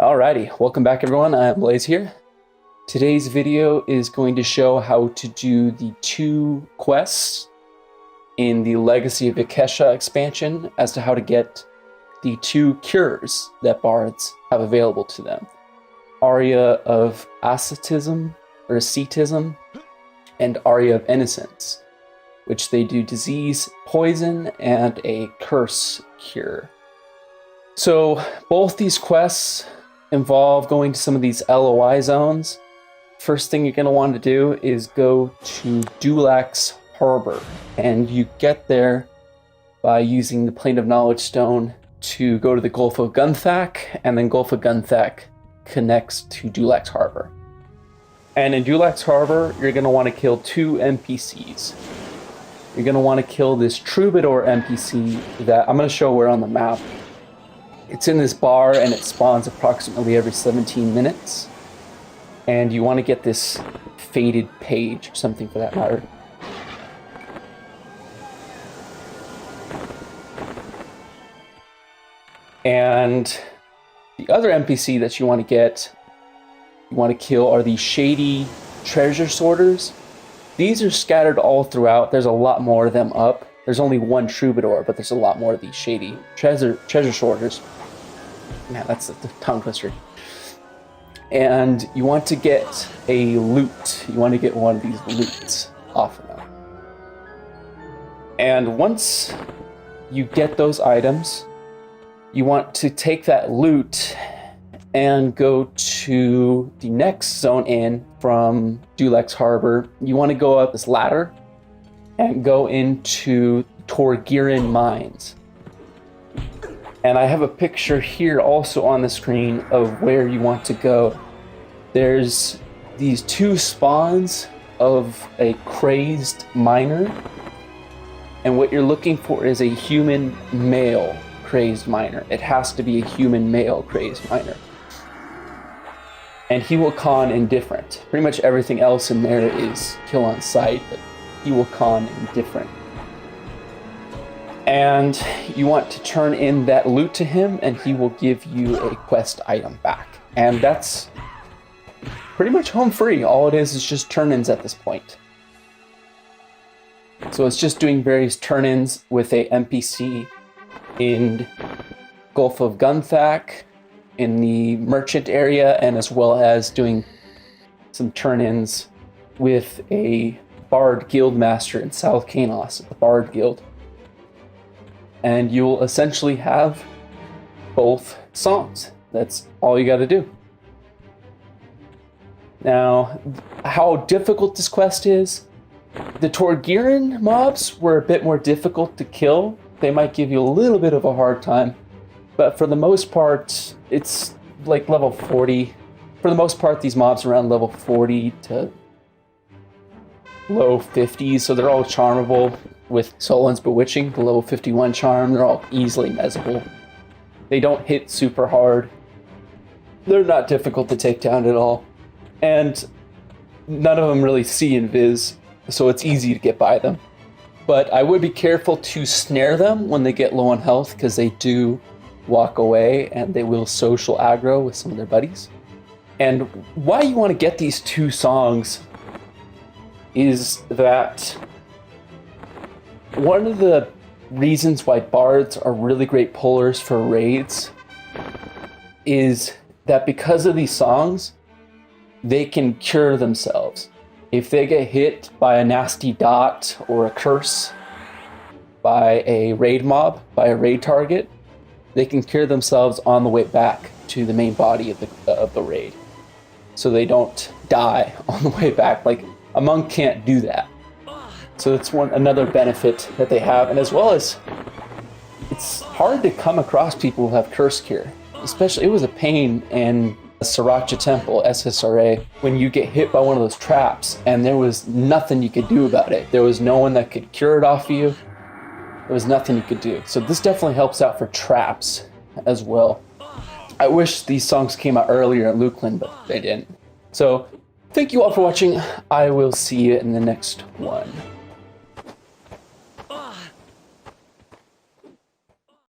Alrighty, welcome back everyone, I'm Blaze here. Today's video is going to show how to do the 2 quests in the Legacy of Ikesha expansion as to how to get the 2 cures that bards have available to them. Aria of Ascetism, and Aria of Innocence, which they do disease, poison, and a curse cure. So both these quests involve going to some of these LoY zones. First thing you're going to want to do is go to Dulax Harbor, and you get there by using the Plane of Knowledge Stone to go to the Gulf of Gunthak, and then Gulf of Gunthak connects to Dulax Harbor. And in Dulax Harbor, you're going to want to kill 2 NPCs. You're going to want to kill this Troubadour NPC that I'm going to show where on the map. It's in this bar and it spawns approximately every 17 minutes. And you want to get this faded page, or something for that matter. And the other NPC that you want to get, you want to kill, are these shady treasure sorters. These are scattered all throughout. There's a lot more of them up. There's only 1 Troubadour, but there's a lot more of these shady treasure sorters. Man, that's the tongue twister. And you want to get a loot. You want to get one of these loots off of them. And once you get those items, you want to take that loot and go to the next zone in from Dulax Harbor. You want to go up this ladder and go into Torgiran Mines. And I have a picture here also on the screen of where you want to go. There's these 2 spawns of a crazed miner. And what you're looking for is a human male crazed miner. It has to be a human male crazed miner. And he will con indifferent. Pretty much everything else in there is kill on sight, but he will con indifferent. And you want to turn in that loot to him, and he will give you a quest item back. And that's pretty much home free. All it is just turn-ins at this point. So it's just doing various turn-ins with a NPC in Gulf of Gunthak, in the merchant area, and as well as doing some turn-ins with a Bard Guildmaster in South Kanos at the Bard Guild. And you'll essentially have both songs. That's all you got to do. Now, how difficult this quest is, the Torgiran mobs were a bit more difficult to kill. They might give you a little bit of a hard time, but for the most part, it's like level 40. For the most part, these mobs are around level 40 to low 50s, so they're all charmable. With Solon's Bewitching, the level 51 charm, they're all easily mezzable. They don't hit super hard. They're not difficult to take down at all. And none of them really see invis, so it's easy to get by them. But I would be careful to snare them when they get low on health, because they do walk away and they will social aggro with some of their buddies. And why you want to get these 2 songs is that one of the reasons why bards are really great pullers for raids is that because of these songs, they can cure themselves. If they get hit by a nasty dot or a curse by a raid mob, by a raid target, they can cure themselves on the way back to the main body of the raid. So they don't die on the way back. Like, a monk can't do that. So it's another benefit that they have, and as well as it's hard to come across people who have curse cure. Especially, it was a pain in Sriracha Temple, SSRA, when you get hit by one of those traps and there was nothing you could do about it. There was no one that could cure it off of you. There was nothing you could do. So this definitely helps out for traps as well. I wish these songs came out earlier in Luklin, but they didn't. So thank you all for watching. I will see you in the next one.